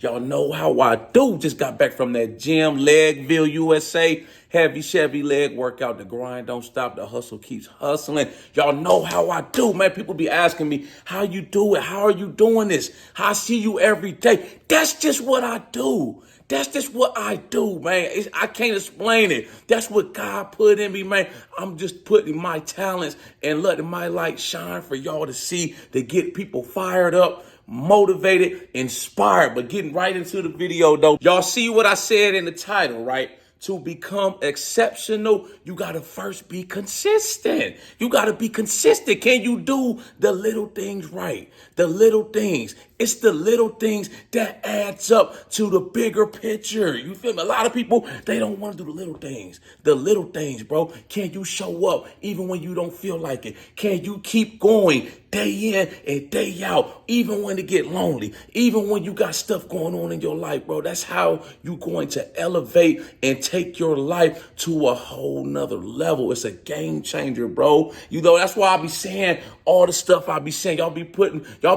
Y'all know how I do. Just got back from that gym, Legville, USA. Heavy Chevy leg workout. The grind don't stop. The hustle keeps hustling. Y'all know how I do, man. People be asking me, how you do it? How are you doing this? I see you every day. That's just what I do. That's just what I do, man. I can't explain it. That's what God put in me, man. I'm just putting my talents and letting my light shine for y'all to see, to get people fired up, motivated, inspired. But getting right into the video, though, y'all see what I said in the title, right? To become exceptional, you got to first be consistent. You got to be consistent. Can you do the little things right? The little things. It's the little things that adds up to the bigger picture. You feel me? A lot of people, they don't want to do the little things. The little things, bro. Can you show up even when you don't feel like it? Can you keep going day in and day out, even when it get lonely, even when you got stuff going on in your life, bro? That's how you going to elevate and take your life to a whole nother level. It's a game changer, bro. You know, that's why I be saying all the stuff I be saying. Y'all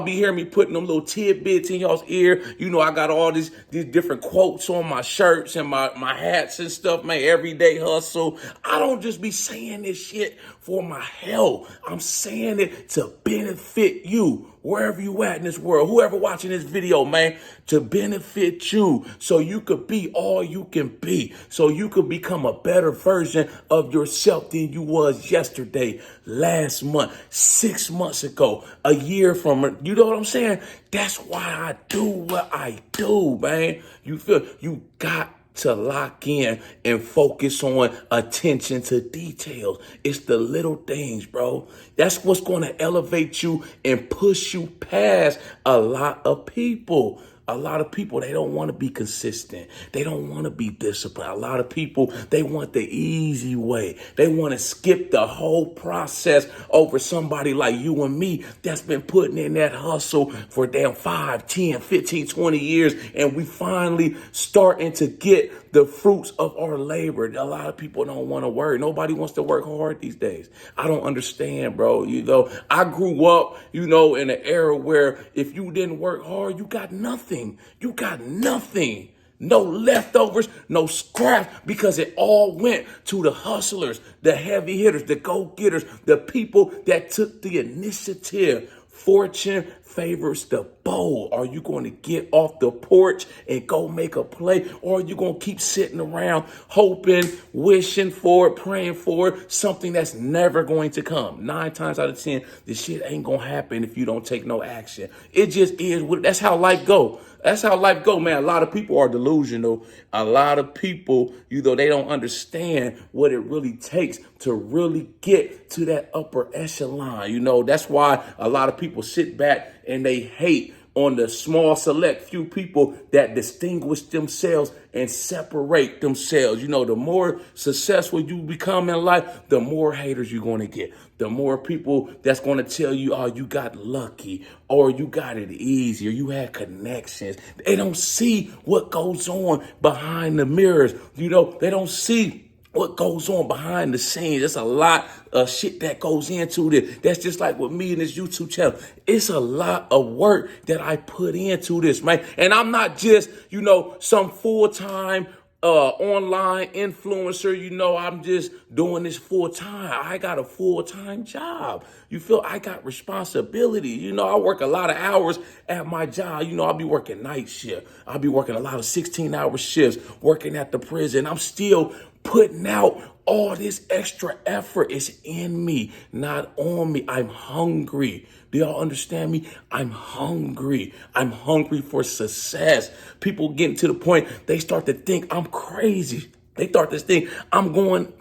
be hearing me putting them little tidbits in y'all's ear. You know, I got all these different quotes on my shirts and my hats and stuff, man. Everyday hustle. I don't just be saying this shit for my health. I'm saying it to benefit you, wherever you at in this world, whoever watching this video, man, to benefit you so you could be all you can be, so you could become a better version of yourself than you was yesterday, last month, 6 months ago, a year from, you know what I'm saying? That's why I do what I do, man. You feel, you got to lock in and focus on attention to details. It's the little things, bro. That's what's going to elevate you and push you past a lot of people. A lot of people, they don't want to be consistent. They don't want to be disciplined. A lot of people, they want the easy way. They want to skip the whole process over somebody like you and me that's been putting in that hustle for damn 5, 10, 15, 20 years. And we finally starting to get the fruits of our labor. A lot of people don't want to work. Nobody wants to work hard these days. I don't understand, bro. You know, I grew up, you know, in an era where if you didn't work hard, you got nothing. You got nothing. No leftovers, no scraps, because it all went to the hustlers, the heavy hitters, the go-getters, the people that took the initiative. Fortune favors the bold. Are you going to get off the porch and go make a play? Or are you going to keep sitting around hoping, wishing for it, praying for it, something that's never going to come? 9 times out of 10, this shit ain't going to happen if you don't take no action. It just is. That's how life go. That's how life go, man. A lot of people are delusional. A lot of people, you know, they don't understand what it really takes to really get to that upper echelon. You know, that's why a lot of people sit back and they hate on the small select few people that distinguish themselves and separate themselves. You know, the more successful you become in life, the more haters you're going to get. The more people that's going to tell you, oh, you got lucky, or you got it easy, or you had connections. They don't see what goes on behind the mirrors. You know, they don't see what goes on behind the scenes. There's a lot of shit that goes into this. That's just like with me and this YouTube channel. It's a lot of work that I put into this, man. And I'm not just, you know, some full-time online influencer. You know, I'm just doing this full time. I got a full-time job. You feel, I got responsibility. You know, I work a lot of hours at my job. You know, I'll be working night shift. I'll be working a lot of 16-hour shifts, working at the prison. I'm still putting out all this extra effort. Is in me, not on me. I'm hungry. Do y'all understand me? I'm hungry. I'm hungry for success. People getting to the point, they start to think I'm crazy. They start to think I'm going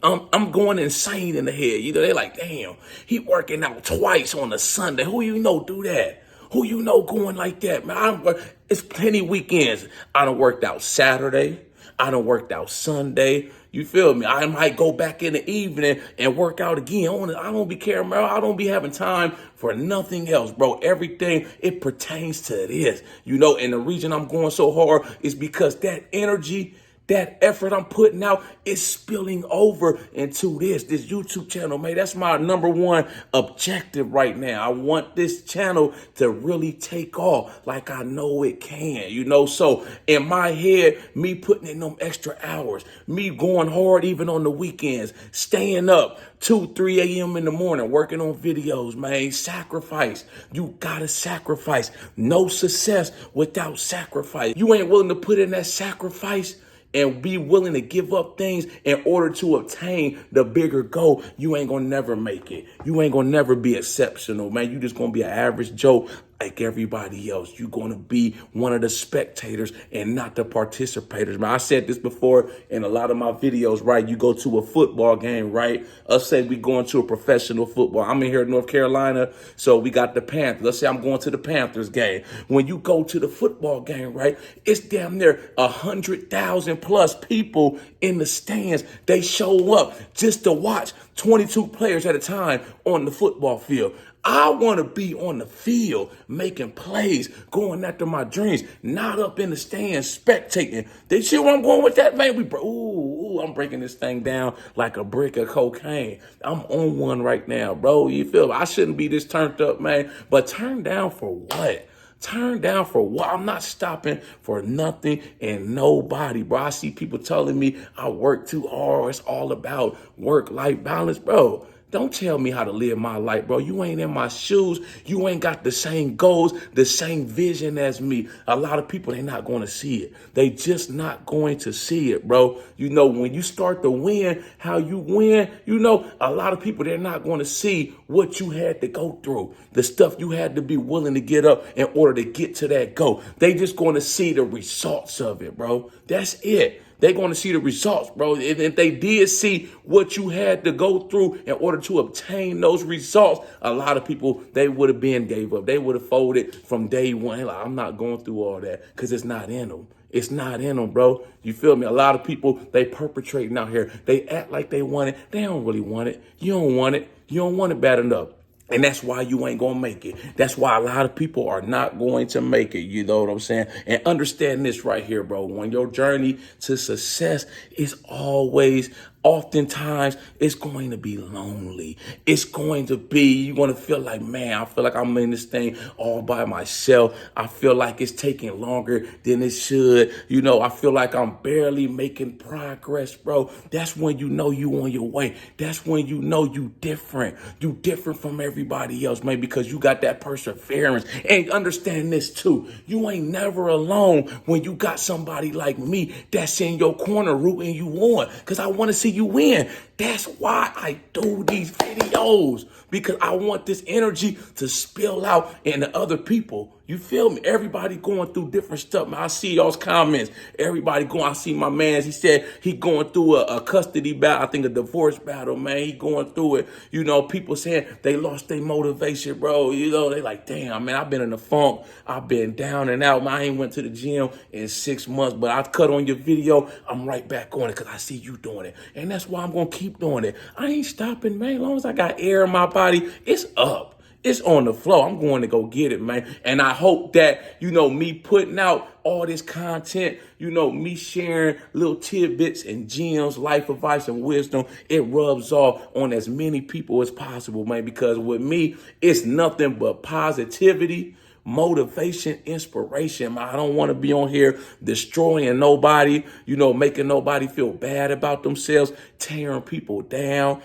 insane in the head. You know, they're like, damn, he working out twice on a Sunday. Who you know do that? Who you know going like that, man? It's plenty weekends. I done worked out Saturday. I done worked out Sunday. You feel me? I might go back in the evening and work out again. I don't be caring, bro. I don't be having time for nothing else, bro. Everything, it pertains to this. You know, and the reason I'm going so hard is because that energy, That effort I'm putting out is spilling over into this YouTube channel, man. That's my number one objective right now. I want this channel to really take off like I know it can, So in my head, me putting in them extra hours, me going hard even on the weekends, staying up 2, 3 a.m. in the morning, working on videos, man. Sacrifice. You gotta sacrifice. No success without sacrifice. You ain't willing to put in that sacrifice and be willing to give up things in order to obtain the bigger goal, you ain't gonna never make it. You ain't gonna never be exceptional, man. You just gonna be an average Joe like everybody else. You're gonna be one of the spectators and not the participators, man. I said this before in a lot of my videos, right? You go to a football game, right? Let's say we going to a professional football. I'm in here in North Carolina, so we got the Panthers. Let's say I'm going to the Panthers game. When you go to the football game, right? It's damn near 100,000 plus people in the stands. They show up just to watch 22 players at a time on the football field. I want to be on the field, making plays, going after my dreams, not up in the stands, spectating. They see where I'm going with that, man? I'm breaking this thing down like a brick of cocaine. I'm on one right now, bro. You feel me? I shouldn't be this turned up, man. But turned down for what? Turn down for what? I'm not stopping for nothing and nobody, bro. I see people telling me I work too hard. It's all about work-life balance, bro. Don't tell me how to live my life, bro. You ain't in my shoes. You ain't got the same goals, the same vision as me. A lot of people, they not going to see it. They just not going to see it, bro. When you start to win, how you win, a lot of people, they're not going to see what you had to go through, the stuff you had to be willing to get up in order to get to that goal. They just going to see the results of it, bro. That's it. They're going to see the results, bro. If they did see what you had to go through in order to obtain those results, a lot of people, they would have gave up. They would have folded from day one. Like, I'm not going through all that because it's not in them. It's not in them, bro. You feel me? A lot of people, they perpetrating out here. They act like they want it. They don't really want it. You don't want it. You don't want it bad enough. And that's why you ain't going to make it. That's why a lot of people are not going to make it. You know what I'm saying? And understand this right here, bro. When your journey to success is oftentimes, it's going to be lonely. It's going to be, you're going to feel like, man, I feel like I'm in this thing all by myself. I feel like it's taking longer than it should. I feel like I'm barely making progress, bro. That's when you know you on your way. That's when you know you different. You different from everybody else, man, because you got that perseverance. And understand this too. You ain't never alone when you got somebody like me that's in your corner rooting you on, because I want to see you win. That's why I do these videos, because I want this energy to spill out into other people. You feel me? Everybody going through different stuff, man. I see y'all's comments. Everybody going. I see my man. He said he going through a custody battle. I think a divorce battle, man. He going through it. People saying they lost their motivation, bro. They like, damn, man. I've been in a funk. I've been down and out. Man, I ain't went to the gym in 6 months, but I cut on your video. I'm right back on it because I see you doing it, and that's why I'm gonna keep doing it. I ain't stopping, man. As long as I got air in my body, it's up. It's on the floor. I'm going to go get it, man. And I hope that, me putting out all this content, me sharing little tidbits and gems, life advice and wisdom, it rubs off on as many people as possible, man. Because with me, it's nothing but positivity, motivation, inspiration. I don't want to be on here destroying nobody, making nobody feel bad about themselves, tearing people down,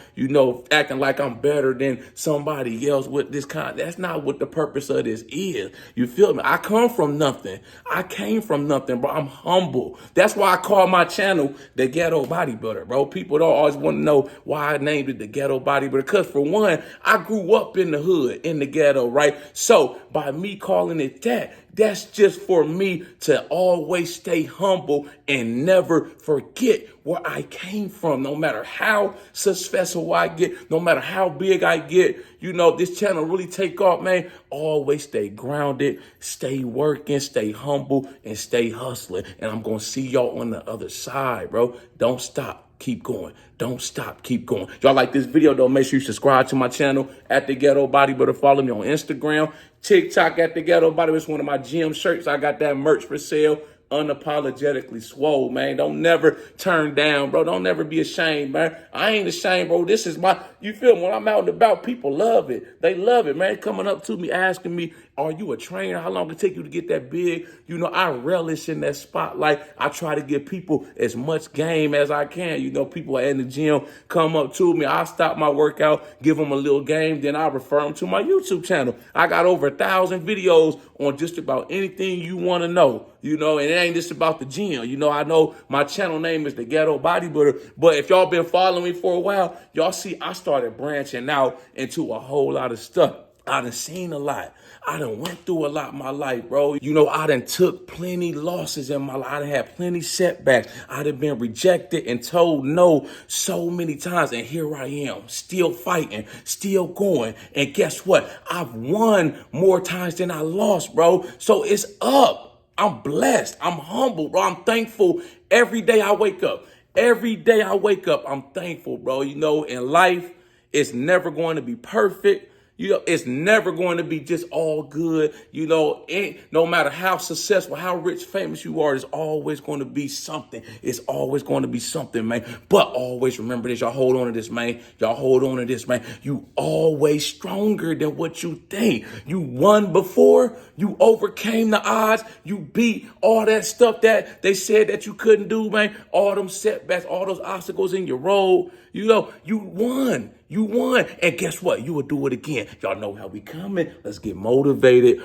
acting like I'm better than somebody else with this kind. That's not what the purpose of this is. You feel me? I come from nothing. I came from nothing, bro. I'm humble. That's why I call my channel the Ghetto Bodybuilder, bro. People don't always want to know why I named it the Ghetto Bodybuilder. Because for one, I grew up in the hood, in the ghetto, right? So by me calling it that, that's just for me to always stay humble and never forget where I came from. No matter how successful I get, no matter how big I get, this channel really take off, man. Always stay grounded, stay working, stay humble, and stay hustling. And I'm going to see y'all on the other side, bro. Don't stop. Keep going. Don't stop. Keep going. Y'all like this video, though, make sure you subscribe to my channel at The Ghetto Bodybuilder. Follow me on Instagram, TikTok at The Ghetto Bodybuilder. It's one of my gym shirts. I got that merch for sale. unapologetically swole, man. Don't never turn down, bro. Don't never be ashamed, man. I ain't ashamed, bro. This is you feel me? When I'm out and about, people love it. They love it, man. Coming up to me, asking me, are you a trainer? How long it take you to get that big? You know, I relish in that spotlight. I try to give people as much game as I can. You know, people in the gym come up to me. I stop my workout, give them a little game, then I refer them to my YouTube channel. I got over 1,000 videos on just about anything you want to know. You know, and it ain't just about the gym. You know, I know my channel name is the Ghetto Bodybuilder, but if y'all been following me for a while, y'all see I started branching out into a whole lot of stuff. I done seen a lot. I done went through a lot in my life, bro. You know, I done took plenty losses in my life. I done had plenty setbacks. I done been rejected and told no so many times. And here I am, still fighting, still going. And guess what? I've won more times than I lost, bro. So it's up. I'm blessed. I'm humble, bro. I'm thankful every day I wake up. Every day I wake up, I'm thankful, bro. You know, in life, it's never going to be perfect. You know, it's never going to be just all good. You know, no matter how successful, how rich, famous you are, there's always going to be something. It's always going to be something, man. But always remember this. Y'all hold on to this, man. Y'all hold on to this, man. You always stronger than what you think. You won before. You overcame the odds. You beat all that stuff that they said that you couldn't do, man. All them setbacks, all those obstacles in your road. You know, you won. You won. And guess what? You will do it again. Y'all know how we coming. Let's get motivated.